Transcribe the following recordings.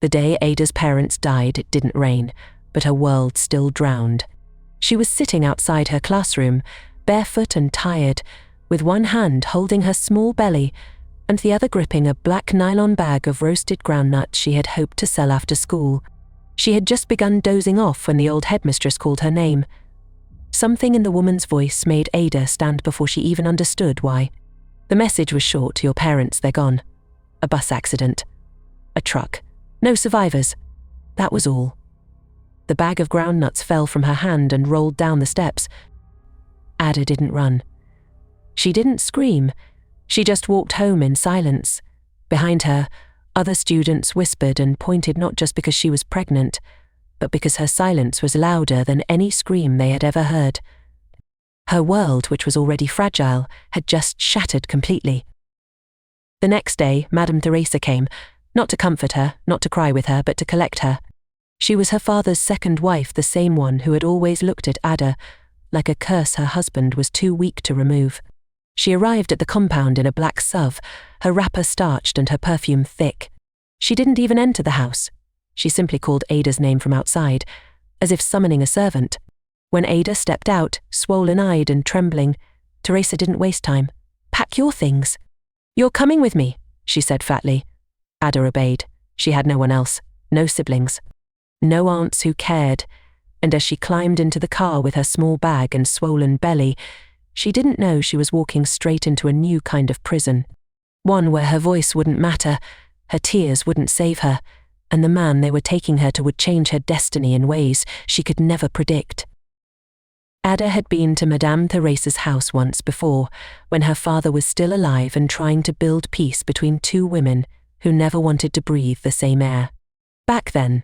The day Ada's parents died, it didn't rain, but her world still drowned. She was sitting outside her classroom, barefoot and tired, with one hand holding her small belly and the other gripping a black nylon bag of roasted groundnuts she had hoped to sell after school. She had just begun dozing off when the old headmistress called her name. Something in the woman's voice made Ada stand before she even understood why. The message was short: your parents, they're gone. A bus accident. A truck. No survivors. That was all. The bag of groundnuts fell from her hand and rolled down the steps. Ada didn't run. She didn't scream. She just walked home in silence. Behind her, other students whispered and pointed, not just because she was pregnant, but because her silence was louder than any scream they had ever heard. Her world, which was already fragile, had just shattered completely. The next day, Madame Theresa came, not to comfort her, not to cry with her, but to collect her. She was her father's second wife, the same one who had always looked at Ada like a curse her husband was too weak to remove. She arrived at the compound in a black suv, her wrapper starched and her perfume thick. She didn't even enter the house. She simply called Ada's name from outside, as if summoning a servant. When Ada stepped out, swollen-eyed and trembling, Theresa didn't waste time. "Pack your things." "You're coming with me," she said fatly. Ada obeyed. She had no one else, no siblings, no aunts who cared, and as she climbed into the car with her small bag and swollen belly, she didn't know she was walking straight into a new kind of prison. One where her voice wouldn't matter, her tears wouldn't save her, and the man they were taking her to would change her destiny in ways she could never predict. Ada had been to Madame Theresa's house once before, when her father was still alive and trying to build peace between two women who never wanted to breathe the same air. Back then,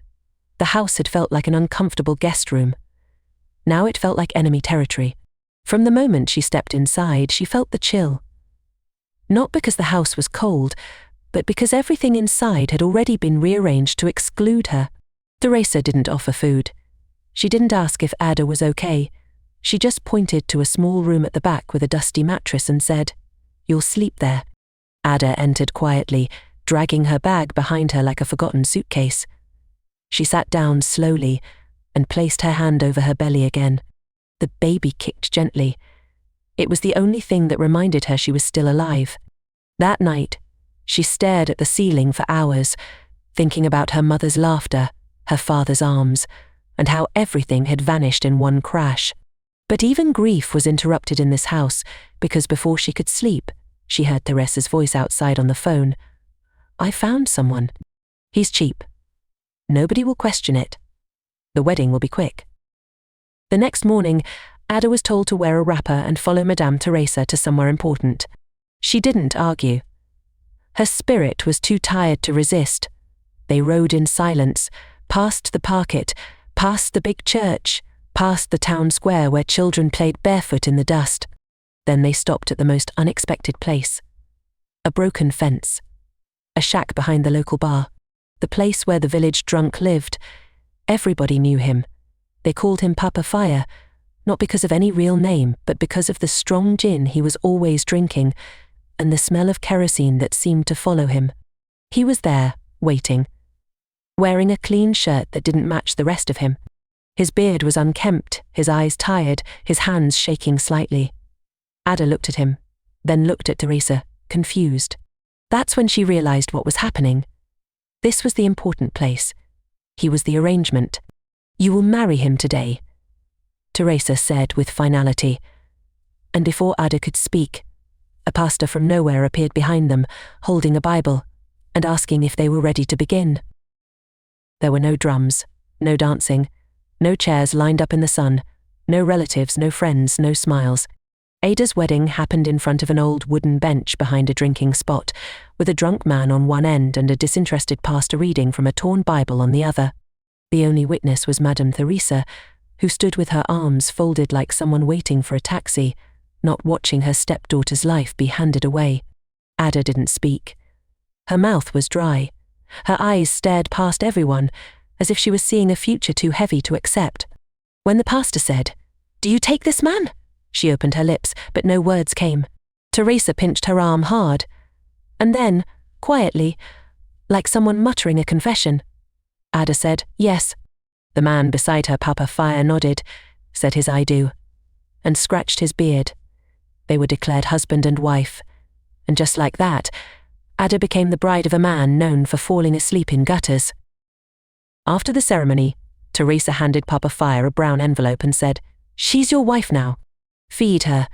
the house had felt like an uncomfortable guest room. Now it felt like enemy territory. From the moment she stepped inside, she felt the chill. Not because the house was cold, but because everything inside had already been rearranged to exclude her. Theresa didn't offer food. She didn't ask if Ada was okay. She just pointed to a small room at the back with a dusty mattress and said, "You'll sleep there." Ada entered quietly, dragging her bag behind her like a forgotten suitcase. She sat down slowly and placed her hand over her belly again. The baby kicked gently. It was the only thing that reminded her she was still alive. That night, she stared at the ceiling for hours, thinking about her mother's laughter, her father's arms, and how everything had vanished in one crash. But even grief was interrupted in this house, because before she could sleep, she heard Theresa's voice outside on the phone. "I found someone. He's cheap. Nobody will question it. The wedding will be quick." The next morning, Ada was told to wear a wrapper and follow Madame Theresa to somewhere important. She didn't argue. Her spirit was too tired to resist. They rode in silence, past the parket, past the big church, past the town square where children played barefoot in the dust. Then they stopped at the most unexpected place. A broken fence. A shack behind the local bar. The place where the village drunk lived. Everybody knew him. They called him Papa Fire, not because of any real name, but because of the strong gin he was always drinking, and the smell of kerosene that seemed to follow him. He was there, waiting, wearing a clean shirt that didn't match the rest of him. His beard was unkempt, his eyes tired, his hands shaking slightly. Ada looked at him, then looked at Theresa, confused. That's when she realized what was happening. This was the important place. He was the arrangement. "You will marry him today," Theresa said with finality. And before Ada could speak, a pastor from nowhere appeared behind them, holding a Bible, and asking if they were ready to begin. There were no drums, no dancing, no chairs lined up in the sun, no relatives, no friends, no smiles. Ada's wedding happened in front of an old wooden bench behind a drinking spot, with a drunk man on one end and a disinterested pastor reading from a torn Bible on the other. The only witness was Madame Theresa, who stood with her arms folded like someone waiting for a taxi, not watching her stepdaughter's life be handed away. Ada didn't speak. Her mouth was dry. Her eyes stared past everyone, as if she was seeing a future too heavy to accept. When the pastor said, "Do you take this man?" she opened her lips, but no words came. Theresa pinched her arm hard, and then, quietly, like someone muttering a confession, Ada said, "Yes." The man beside her, Papa Fire, nodded, said his "I do," and scratched his beard. They were declared husband and wife, and just like that, Ada became the bride of a man known for falling asleep in gutters. After the ceremony, Theresa handed Papa Fire a brown envelope and said, "She's your wife now. Feed her."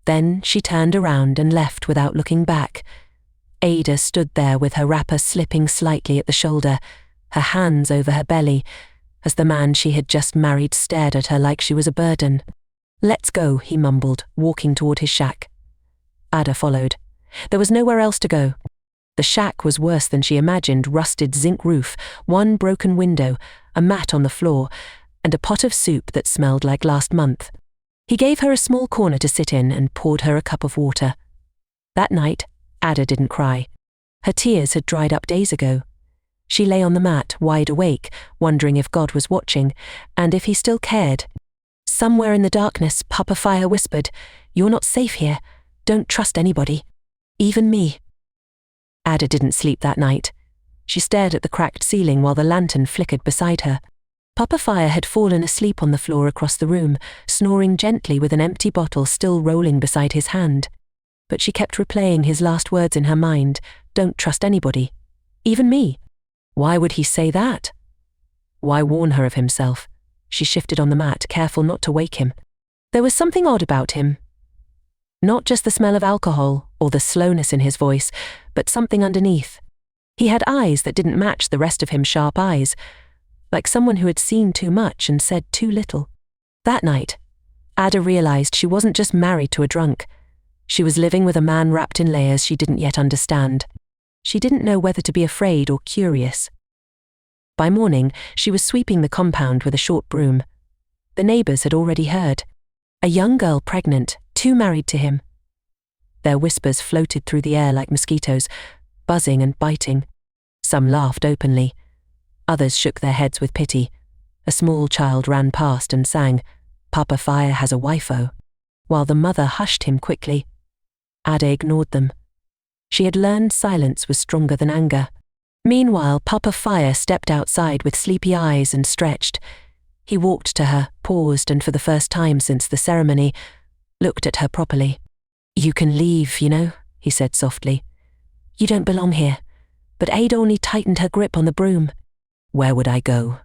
Then she turned around and left without looking back. Ada stood there with her wrapper slipping slightly at the shoulder, her hands over her belly, as the man she had just married stared at her like she was a burden. "Let's go," he mumbled, walking toward his shack. Ada followed. There was nowhere else to go. The shack was worse than she imagined: rusted zinc roof, one broken window, a mat on the floor, and a pot of soup that smelled like last month. He gave her a small corner to sit in and poured her a cup of water. That night, Ada didn't cry. Her tears had dried up days ago. She lay on the mat, wide awake, wondering if God was watching, and if he still cared. Somewhere in the darkness, Papa Fire whispered, "You're not safe here. Don't trust anybody. Even me." Ada didn't sleep that night. She stared at the cracked ceiling while the lantern flickered beside her. Papa Fire had fallen asleep on the floor across the room, snoring gently with an empty bottle still rolling beside his hand. But she kept replaying his last words in her mind, "Don't trust anybody. Even me." Why would he say that? Why warn her of himself? She shifted on the mat, careful not to wake him. There was something odd about him. Not just the smell of alcohol or the slowness in his voice, but something underneath. He had eyes that didn't match the rest of him, sharp eyes, like someone who had seen too much and said too little. That night, Ada realized she wasn't just married to a drunk. She was living with a man wrapped in layers she didn't yet understand. She didn't know whether to be afraid or curious. By morning, she was sweeping the compound with a short broom. The neighbors had already heard. A young girl pregnant, too married to him. Their whispers floated through the air like mosquitoes, buzzing and biting. Some laughed openly. Others shook their heads with pity. A small child ran past and sang, "Papa Fire has a wifo," while the mother hushed him quickly. Ada ignored them. She had learned silence was stronger than anger. Meanwhile, Papa Fire stepped outside with sleepy eyes and stretched. He walked to her, paused, and for the first time since the ceremony, looked at her properly. "You can leave, you know," he said softly. "You don't belong here." But Ada only tightened her grip on the broom. "Where would I go?"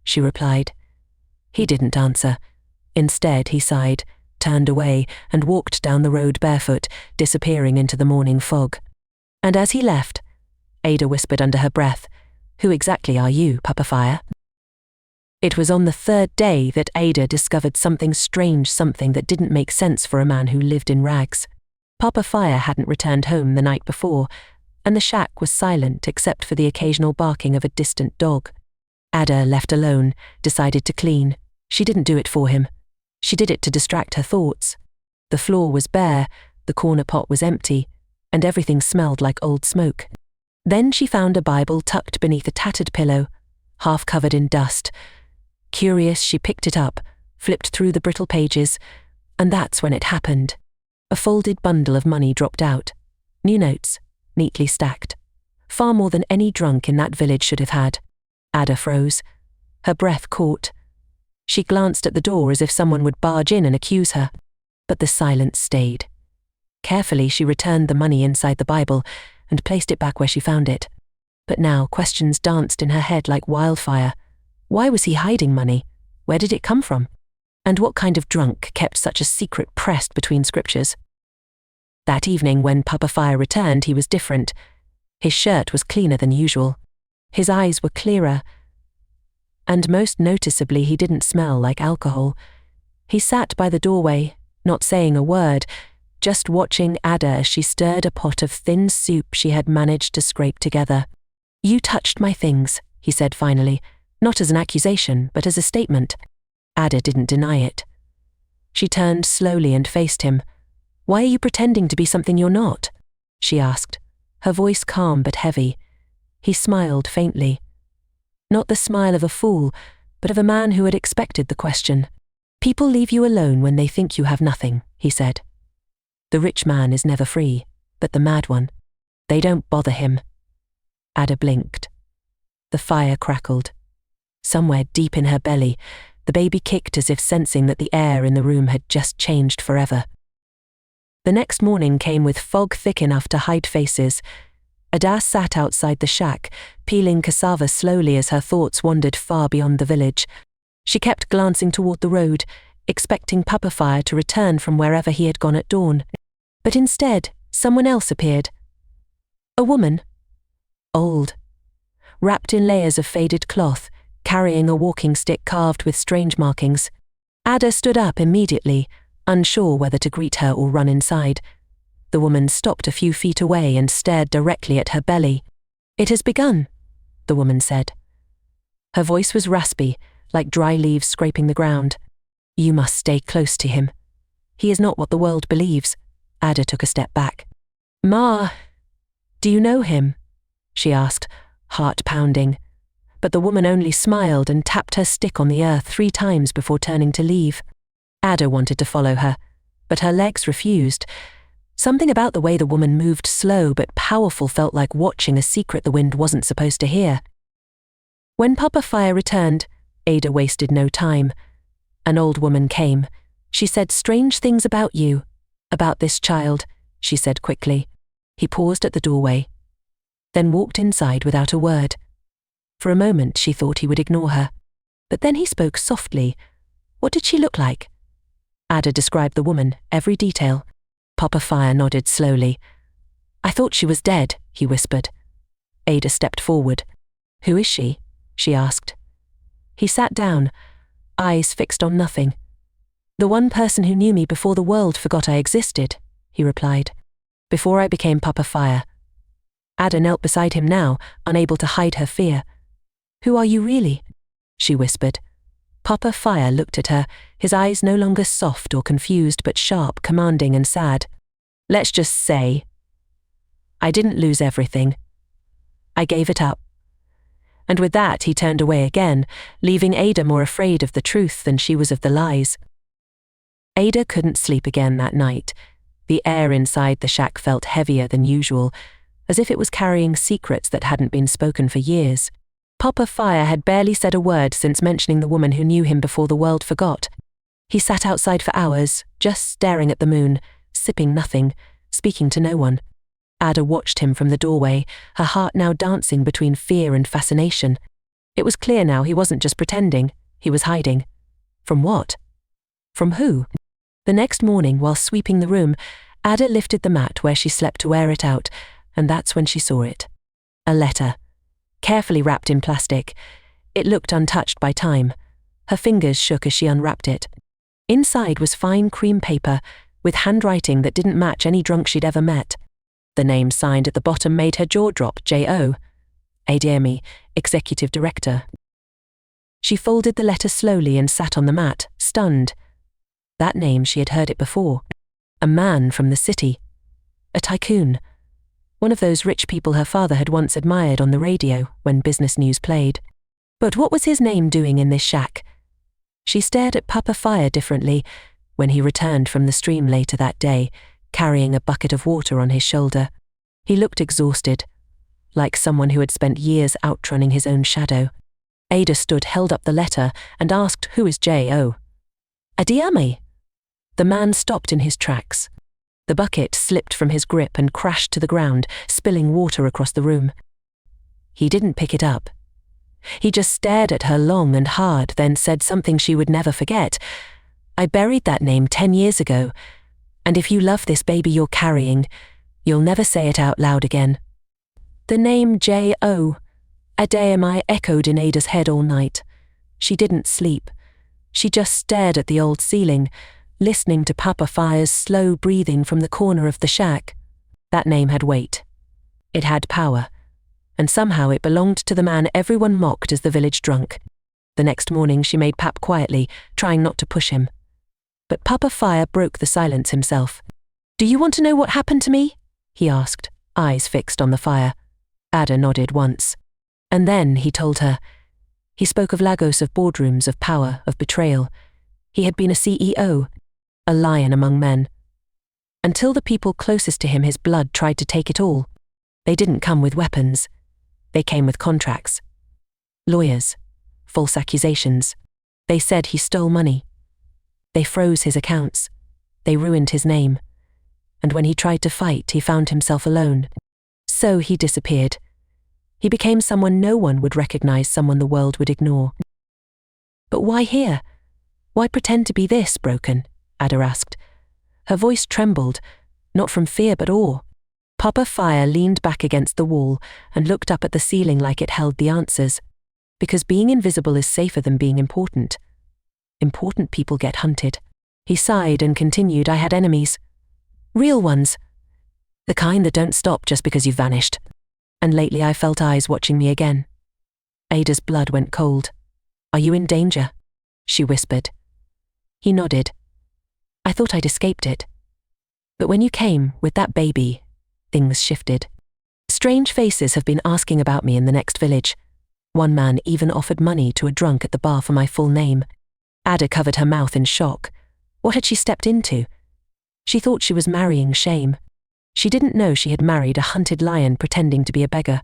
she replied. He didn't answer. Instead, he sighed, turned away, and walked down the road barefoot, disappearing into the morning fog. And as he left, Ada whispered under her breath, "Who exactly are you, Papa Fire?" It was on the third day that Ada discovered something strange, something that didn't make sense for a man who lived in rags. Papa Fire hadn't returned home the night before, and the shack was silent except for the occasional barking of a distant dog. Ada, left alone, decided to clean. She didn't do it for him. She did it to distract her thoughts. The floor was bare, the corner pot was empty, and everything smelled like old smoke. Then she found a Bible tucked beneath a tattered pillow, half covered in dust. Curious, she picked it up, flipped through the brittle pages, and that's when it happened. A folded bundle of money dropped out. New notes, neatly stacked. Far more than any drunk in that village should have had. Ada froze. Her breath caught. She glanced at the door as if someone would barge in and accuse her. But the silence stayed. Carefully, she returned the money inside the Bible and placed it back where she found it. But now questions danced in her head like wildfire. Why was he hiding money? Where did it come from? And what kind of drunk kept such a secret pressed between scriptures? That evening, when Papa Fire returned, he was different. His shirt was cleaner than usual. His eyes were clearer. And most noticeably, he didn't smell like alcohol. He sat by the doorway, not saying a word, just watching Ada as she stirred a pot of thin soup she had managed to scrape together. "You touched my things," he said finally, not as an accusation, but as a statement. Ada didn't deny it. She turned slowly and faced him. "Why are you pretending to be something you're not?" she asked, her voice calm but heavy. He smiled faintly. Not the smile of a fool, but of a man who had expected the question. "People leave you alone when they think you have nothing," he said. "The rich man is never free, but the mad one. They don't bother him." Ada blinked. The fire crackled. Somewhere deep in her belly, the baby kicked as if sensing that the air in the room had just changed forever. The next morning came with fog thick enough to hide faces. Adaora sat outside the shack, peeling cassava slowly as her thoughts wandered far beyond the village. She kept glancing toward the road, expecting Papa Fire to return from wherever he had gone at dawn. But instead, someone else appeared. A woman. Old. Wrapped in layers of faded cloth, carrying a walking stick carved with strange markings. Adaora stood up immediately, unsure whether to greet her or run inside. The woman stopped a few feet away and stared directly at her belly. "It has begun," the woman said. Her voice was raspy, like dry leaves scraping the ground. "You must stay close to him. He is not what the world believes." Adaora took a step back. "Ma, do you know him?" she asked, heart pounding. But the woman only smiled and tapped her stick on the earth 3 times before turning to leave. Adaora wanted to follow her, but her legs refused. Something about the way the woman moved slow but powerful felt like watching a secret the wind wasn't supposed to hear. When Papa Fire returned, Adaora wasted no time. An old woman came. "She said strange things about you. About this child," she said quickly. He paused at the doorway, then walked inside without a word. For a moment she thought he would ignore her. But then he spoke softly. "What did she look like?" Adaora described the woman, every detail. Papa Fire nodded slowly. "I thought she was dead," he whispered. Adaora stepped forward. "Who is she?" she asked. He sat down, eyes fixed on nothing. "The one person who knew me before the world forgot I existed," he replied. "Before I became Papa Fire." Adaora knelt beside him now, unable to hide her fear. "Who are you really?" she whispered. Papa Fire looked at her, his eyes no longer soft or confused but sharp, commanding and sad. "Let's just say, I didn't lose everything. I gave it up." And with that he turned away again, leaving Adaora more afraid of the truth than she was of the lies. Adaora couldn't sleep again that night. The air inside the shack felt heavier than usual, as if it was carrying secrets that hadn't been spoken for years. Papa Fire had barely said a word since mentioning the woman who knew him before the world forgot. He sat outside for hours, just staring at the moon, sipping nothing, speaking to no one. Adaora watched him from the doorway, her heart now dancing between fear and fascination. It was clear now he wasn't just pretending, he was hiding. From what? From who? The next morning, while sweeping the room, Adaora lifted the mat where she slept to air it out, and that's when she saw it. A letter. Carefully wrapped in plastic. It looked untouched by time. Her fingers shook as she unwrapped it. Inside was fine cream paper, with handwriting that didn't match any drunk she'd ever met. The name signed at the bottom made her jaw drop. J.O. Adaora, Executive Director. She folded the letter slowly and sat on the mat, stunned. That name, she had heard it before. A man from the city. A tycoon. One of those rich people her father had once admired on the radio when business news played. But what was his name doing in this shack? She stared at Papa Fire differently when he returned from the stream later that day, carrying a bucket of water on his shoulder. He looked exhausted, like someone who had spent years outrunning his own shadow. Adaora stood, held up the letter, and asked, "Who is J.O.?" "Adaora." The man stopped in his tracks. The bucket slipped from his grip and crashed to the ground, spilling water across the room. He didn't pick it up. He just stared at her long and hard, then said something she would never forget. "I buried that name 10 years ago, and if you love this baby you're carrying, you'll never say it out loud again." The name J.O. Adaora echoed in Ada's head all night. She didn't sleep. She just stared at the old ceiling, listening to Papa Fire's slow breathing from the corner of the shack. That name had weight. It had power. And somehow it belonged to the man everyone mocked as the village drunk. The next morning she made Pap quietly, trying not to push him. But Papa Fire broke the silence himself. "Do you want to know what happened to me?" he asked, eyes fixed on the fire. Adaora nodded once. And then he told her. He spoke of Lagos, of boardrooms, of power, of betrayal. He had been a CEO, a lion among men. Until the people closest to him, his blood tried to take it all. They didn't come with weapons. They came with contracts. Lawyers. False accusations. They said he stole money. They froze his accounts. They ruined his name. And when he tried to fight, he found himself alone. So he disappeared. He became someone no one would recognize, someone the world would ignore. But why here? Why pretend to be this broken? Ada asked. Her voice trembled, not from fear but awe. Papa Fire leaned back against the wall and looked up at the ceiling like it held the answers. Because being invisible is safer than being important. Important people get hunted. He sighed and continued, I had enemies. Real ones. The kind that don't stop just because you've vanished. And lately I felt eyes watching me again. Ada's blood went cold. Are you in danger? She whispered. He nodded. I thought I'd escaped it. But when you came with that baby, things shifted. Strange faces have been asking about me in the next village. One man even offered money to a drunk at the bar for my full name. Ada covered her mouth in shock. What had she stepped into? She thought she was marrying shame. She didn't know she had married a hunted lion pretending to be a beggar.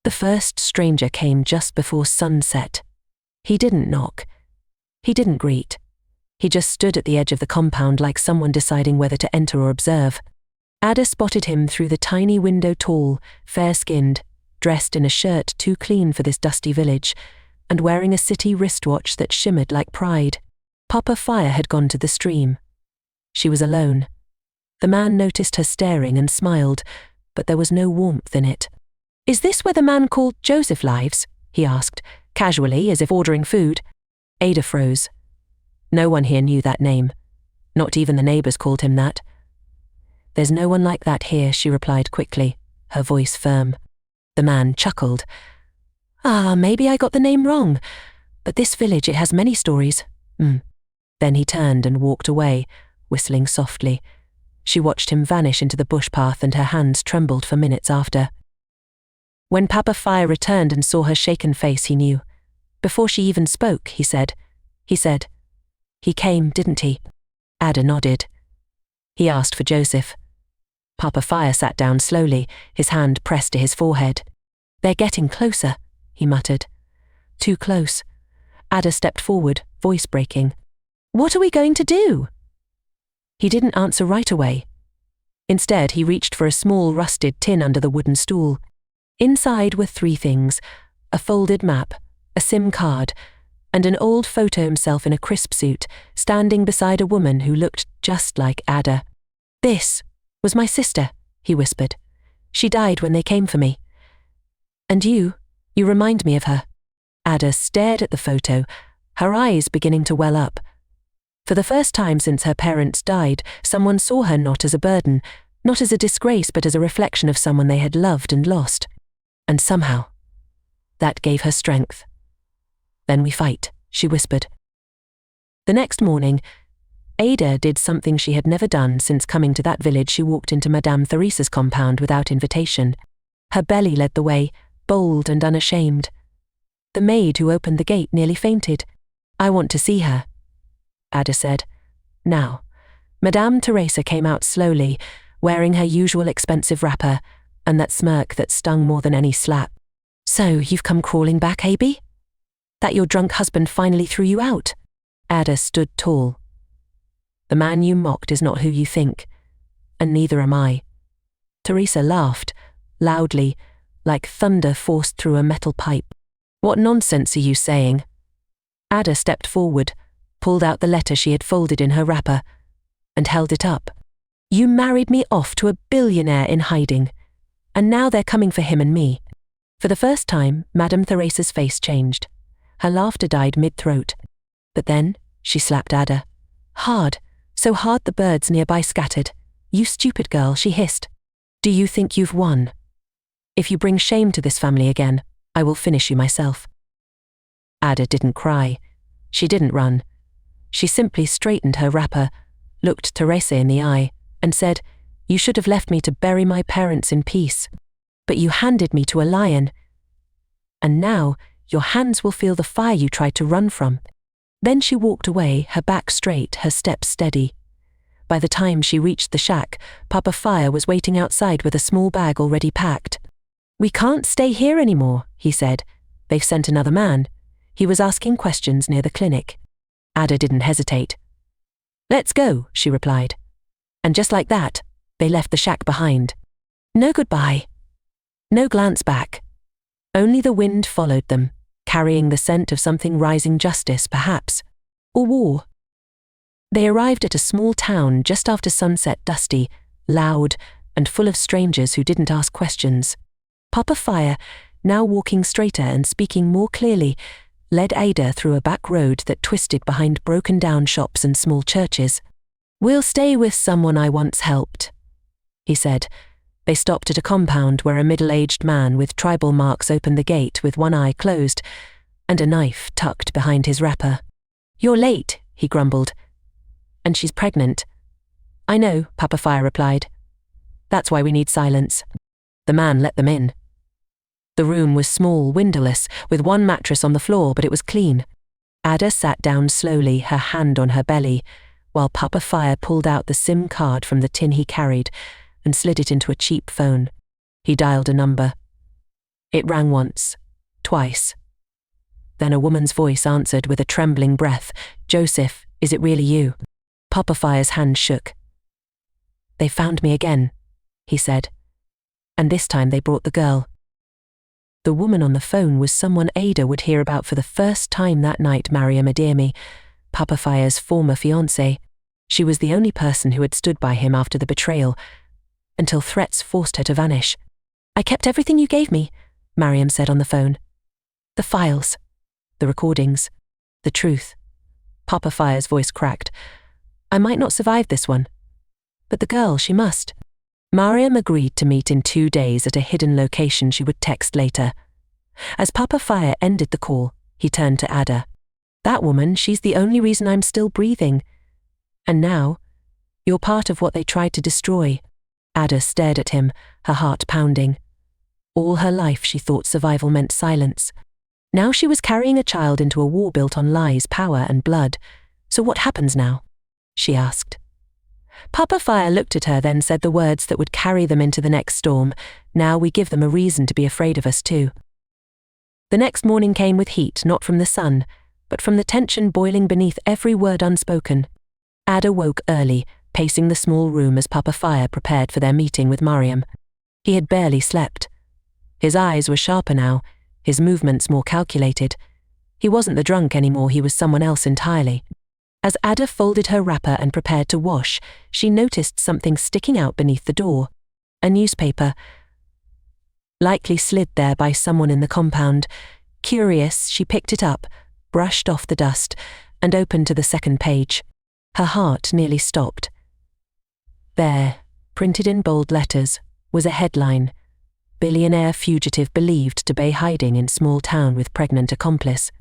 The first stranger came just before sunset. He didn't knock. He didn't greet. He just stood at the edge of the compound like someone deciding whether to enter or observe. Ada spotted him through the tiny window, tall, fair-skinned, dressed in a shirt too clean for this dusty village, and wearing a city wristwatch that shimmered like pride. Papa Fire had gone to the stream. She was alone. The man noticed her staring and smiled, but there was no warmth in it. Is this where the man called Joseph lives? He asked, casually, as if ordering food. Ada froze. No one here knew that name. Not even the neighbors called him that. There's no one like that here, she replied quickly, her voice firm. The man chuckled. Maybe I got the name wrong, but this village, it has many stories. Then he turned and walked away, whistling softly. She watched him vanish into the bush path and her hands trembled for minutes after. When Papa Fire returned and saw her shaken face, he knew. Before she even spoke, he said, He came, didn't he? Ada nodded. He asked for Joseph. Papa Fire sat down slowly, his hand pressed to his forehead. They're getting closer, he muttered. Too close. Ada stepped forward, voice breaking. What are we going to do? He didn't answer right away. Instead, he reached for a small rusted tin under the wooden stool. Inside were 3 things: a folded map, a SIM card, and an old photo of himself in a crisp suit, standing beside a woman who looked just like Ada. This was my sister, he whispered. She died when they came for me. And you remind me of her. Ada stared at the photo, her eyes beginning to well up. For the first time since her parents died, someone saw her not as a burden, not as a disgrace, but as a reflection of someone they had loved and lost. And somehow, that gave her strength. Then we fight, she whispered. The next morning, Ada did something she had never done since coming to that village. She walked into Madame Theresa's compound without invitation. Her belly led the way, bold and unashamed. The maid who opened the gate nearly fainted. I want to see her, Ada said. Now, Madame Theresa came out slowly, wearing her usual expensive wrapper, and that smirk that stung more than any slap. So, you've come crawling back, Abby? That your drunk husband finally threw you out? Ada stood tall. The man you mocked is not who you think, and neither am I. Theresa laughed, loudly, like thunder forced through a metal pipe. What nonsense are you saying? Ada stepped forward, pulled out the letter she had folded in her wrapper, and held it up. You married me off to a billionaire in hiding, and now they're coming for him and me. For the first time, Madame Theresa's face changed. Her laughter died mid-throat. But then, she slapped Ada. Hard, so hard the birds nearby scattered. You stupid girl, she hissed. Do you think you've won? If you bring shame to this family again, I will finish you myself. Ada didn't cry. She didn't run. She simply straightened her wrapper, looked Theresa in the eye, and said, You should have left me to bury my parents in peace. But you handed me to a lion. And now, your hands will feel the fire you tried to run from. Then she walked away, her back straight, her steps steady. By the time she reached the shack, Papa Fire was waiting outside with a small bag already packed. We can't stay here anymore, he said. They've sent another man. He was asking questions near the clinic. Ada didn't hesitate. "Let's go," she replied. And just like that, they left the shack behind. No goodbye. No glance back. Only the wind followed them, carrying the scent of something rising, justice, perhaps, or war. They arrived at a small town just after sunset, dusty, loud, and full of strangers who didn't ask questions. Papa Fire, now walking straighter and speaking more clearly, led Ada through a back road that twisted behind broken-down shops and small churches. "We'll stay with someone I once helped," he said. They stopped at a compound where a middle-aged man with tribal marks opened the gate with one eye closed and a knife tucked behind his wrapper. "You're late," he grumbled. "And she's pregnant." "I know," Papa Fire replied. "That's why we need silence." The man let them in. The room was small, windowless, with one mattress on the floor, but it was clean. Ada sat down slowly, her hand on her belly, while Papa Fire pulled out the SIM card from the tin he carried and slid it into a cheap phone. He dialed a number. It rang once, twice. Then a woman's voice answered with a trembling breath. "Joseph, is it really you?" Papa Fire's hand shook. "They found me again," he said. "And this time they brought the girl." The woman on the phone was someone Ada would hear about for the first time that night, Mariam Adirmi, Papa Fire's former fiancée. She was the only person who had stood by him after the betrayal, until threats forced her to vanish. "I kept everything you gave me," Mariam said on the phone. "The files, the recordings, the truth." Papa Fire's voice cracked. "I might not survive this one, but the girl, she must." Mariam agreed to meet in 2 days at a hidden location she would text later. As Papa Fire ended the call, he turned to Ada. "That woman, she's the only reason I'm still breathing. And now, you're part of what they tried to destroy." Ada stared at him, her heart pounding. All her life she thought survival meant silence. Now she was carrying a child into a war built on lies, power, and blood. "So what happens now?" she asked. Papa Fire looked at her, then said the words that would carry them into the next storm. "Now we give them a reason to be afraid of us too." The next morning came with heat, not from the sun, but from the tension boiling beneath every word unspoken. Ada woke early, pacing the small room as Papa Fire prepared for their meeting with Mariam. He had barely slept. His eyes were sharper now, his movements more calculated. He wasn't the drunk anymore, he was someone else entirely. As Ada folded her wrapper and prepared to wash, she noticed something sticking out beneath the door. A newspaper, likely slid there by someone in the compound. Curious, she picked it up, brushed off the dust, and opened to the second page. Her heart nearly stopped. There, printed in bold letters, was a headline: "Billionaire fugitive believed to be hiding in small town with pregnant accomplice."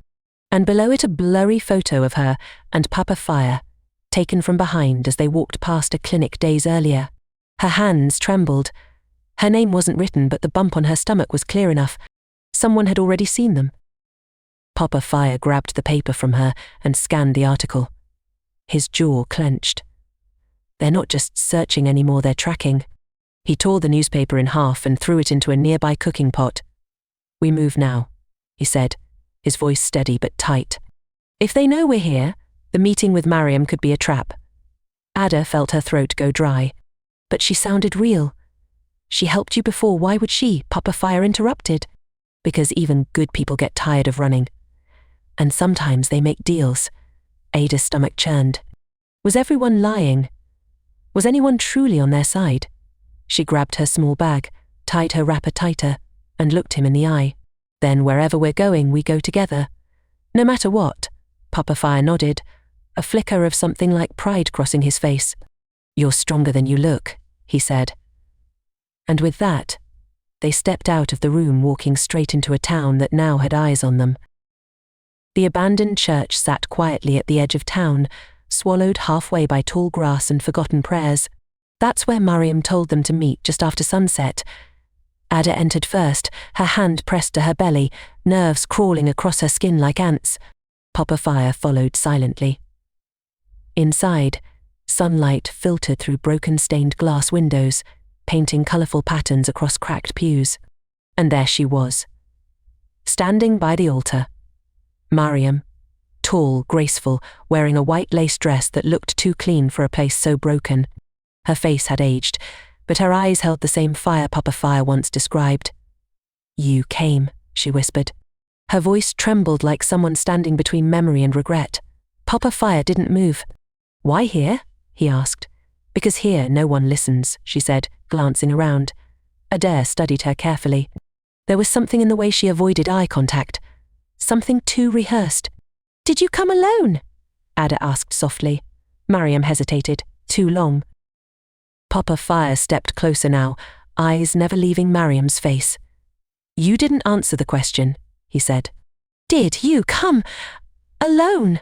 And below it a blurry photo of her and Papa Fire, taken from behind as they walked past a clinic days earlier. Her hands trembled. Her name wasn't written, but the bump on her stomach was clear enough. Someone had already seen them. Papa Fire grabbed the paper from her and scanned the article. His jaw clenched. "They're not just searching anymore, they're tracking." He tore the newspaper in half and threw it into a nearby cooking pot. "We move now," he said, his voice steady but tight. "If they know we're here, the meeting with Mariam could be a trap." Ada felt her throat go dry. "But she sounded real. She helped you before, why would she?" Papa Fire interrupted. "Because even good people get tired of running. And sometimes they make deals." Ada's stomach churned. Was everyone lying? Was anyone truly on their side? She grabbed her small bag, tied her wrapper tighter, and looked him in the eye. "Then wherever we're going, we go together. No matter what." Papa Fire nodded, a flicker of something like pride crossing his face. "You're stronger than you look," he said. And with that, they stepped out of the room, walking straight into a town that now had eyes on them. The abandoned church sat quietly at the edge of town, swallowed halfway by tall grass and forgotten prayers. That's where Mariam told them to meet just after sunset. Ada entered first, her hand pressed to her belly, nerves crawling across her skin like ants. Papa Fire followed silently. Inside, sunlight filtered through broken stained glass windows, painting colourful patterns across cracked pews. And there she was. standing by the altar. Mariam, tall, graceful, wearing a white lace dress that looked too clean for a place so broken. Her face had aged, but her eyes held the same fire Papa Fire once described. "You came," she whispered. Her voice trembled like someone standing between memory and regret. Papa Fire didn't move. "Why here?" he asked. "Because here no one listens," she said, glancing around. Adair studied her carefully. There was something in the way she avoided eye contact. Something too rehearsed. "Did you come alone?" Ada asked softly. Mariam hesitated. Too long. Papa Fire stepped closer now, eyes never leaving Mariam's face. "You didn't answer the question," he said. "Did you come alone?"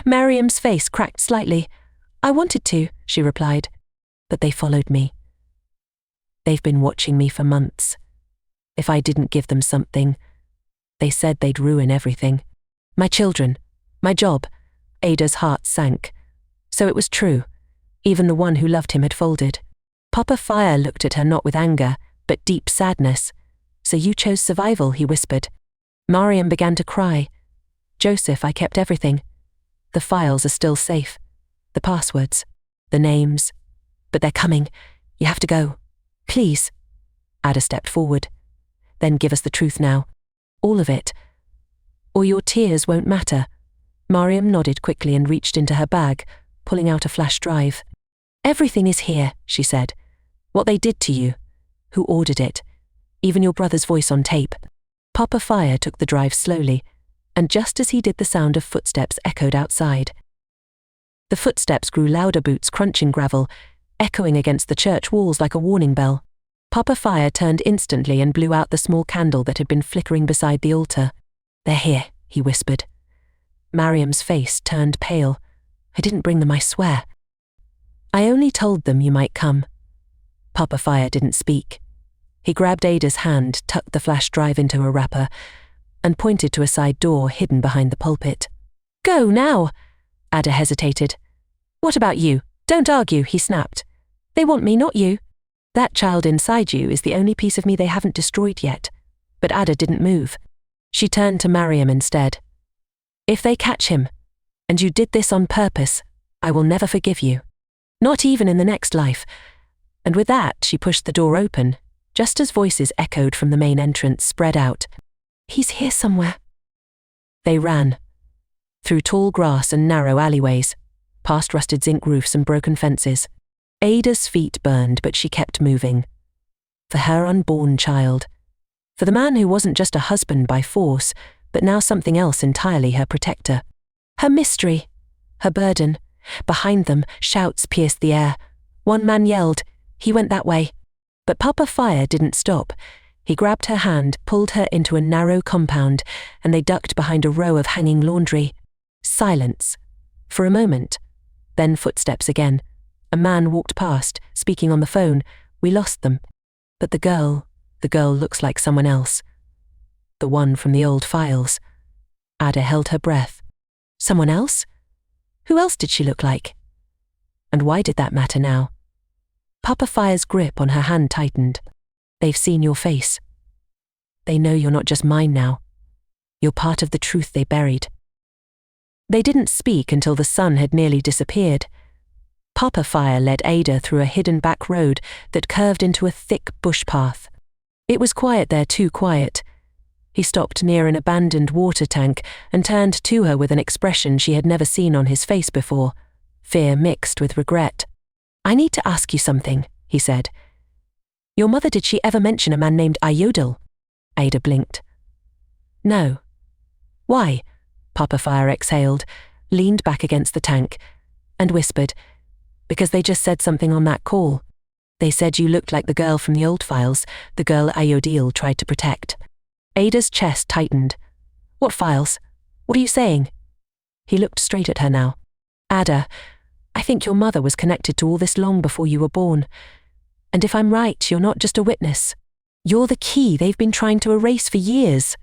Mariam's face cracked slightly. "I wanted to," she replied, "but they followed me. They've been watching me for months. If I didn't give them something, they said they'd ruin everything. My children, my job." Ada's heart sank. So it was true. Even the one who loved him had folded. Papa Fire looked at her not with anger, but deep sadness. "So you chose survival," he whispered. Mariam began to cry. "Joseph, I kept everything. The files are still safe. The passwords, the names. But they're coming. You have to go. Please." Ada stepped forward. "Then give us the truth now. All of it. Or your tears won't matter." Mariam nodded quickly and reached into her bag, pulling out a flash drive. "Everything is here," she said. "What they did to you. Who ordered it. Even your brother's voice on tape." Papa Fire took the drive slowly, and just as he did, the sound of footsteps echoed outside. The footsteps grew louder, boots crunching gravel, echoing against the church walls like a warning bell. Papa Fire turned instantly and blew out the small candle that had been flickering beside the altar. "They're here," he whispered. Mariam's face turned pale. "I didn't bring them, I swear." "I only told them you might come." Papa Fire didn't speak. He grabbed Ada's hand, tucked the flash drive into a wrapper, and pointed to a side door hidden behind the pulpit. "Go now!" Ada hesitated. "What about you? Don't argue," he snapped. "They want me, not you. That child inside you is the only piece of me they haven't destroyed yet." But Ada didn't move. She turned to Mariam instead. "If they catch him, and you did this on purpose, I will never forgive you. Not even in the next life." And with that, she pushed the door open, just as voices echoed from the main entrance spread out. "He's here somewhere." They ran. Through tall grass and narrow alleyways, past rusted zinc roofs and broken fences. Ada's feet burned, but she kept moving. For her unborn child. For the man who wasn't just a husband by force, but now something else entirely, her protector. Her mystery. Her burden. Behind them, shouts pierced the air. One man yelled. He went that way. But Papa Fire didn't stop. He grabbed her hand, pulled her into a narrow compound, and they ducked behind a row of hanging laundry. Silence. For a moment. Then footsteps again. A man walked past, speaking on the phone. "We lost them. But the girl looks like someone else. The one from the old files." Ada held her breath. Someone else? Who else did she look like? And why did that matter now? Papa Fire's grip on her hand tightened. "They've seen your face. They know you're not just mine now. You're part of the truth they buried." They didn't speak until the sun had nearly disappeared. Papa Fire led Ada through a hidden back road that curved into a thick bush path. It was quiet there, too quiet. He stopped near an abandoned water tank and turned to her with an expression she had never seen on his face before, fear mixed with regret. "I need to ask you something," he said. "Your mother, did she ever mention a man named Ayodel?" Ada blinked. "No." "Why?" Papa Fire exhaled, leaned back against the tank, and whispered, "Because they just said something on that call. They said you looked like the girl from the old files, the girl Ayodel tried to protect." Ada's chest tightened. "What files? What are you saying?" He looked straight at her now. "Ada, I think your mother was connected to all this long before you were born. And if I'm right, you're not just a witness. You're the key they've been trying to erase for years."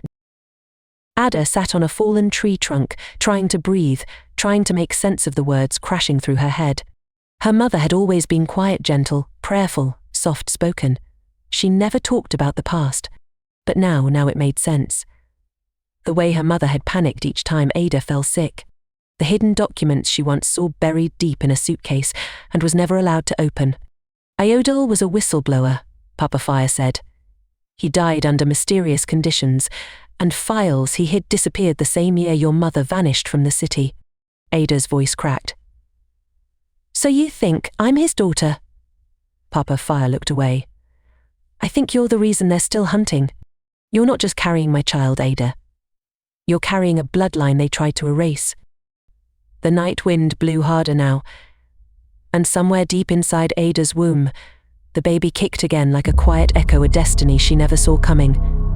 Ada sat on a fallen tree trunk, trying to breathe, trying to make sense of the words crashing through her head. Her mother had always been quiet, gentle, prayerful, soft-spoken. She never talked about the past. But now it made sense. the way her mother had panicked each time Ada fell sick, the hidden documents she once saw buried deep in a suitcase and was never allowed to open. Iodel was a whistleblower, Papa Fire said. He died under mysterious conditions, and files he hid disappeared the same year your mother vanished from the city. Ada's voice cracked. So you think I'm his daughter? Papa Fire looked away. I think you're the reason they're still hunting. You're not just carrying my child, Ada. You're carrying a bloodline they tried to erase. The night wind blew harder now, and somewhere deep inside Ada's womb, the baby kicked again like a quiet echo, a destiny she never saw coming.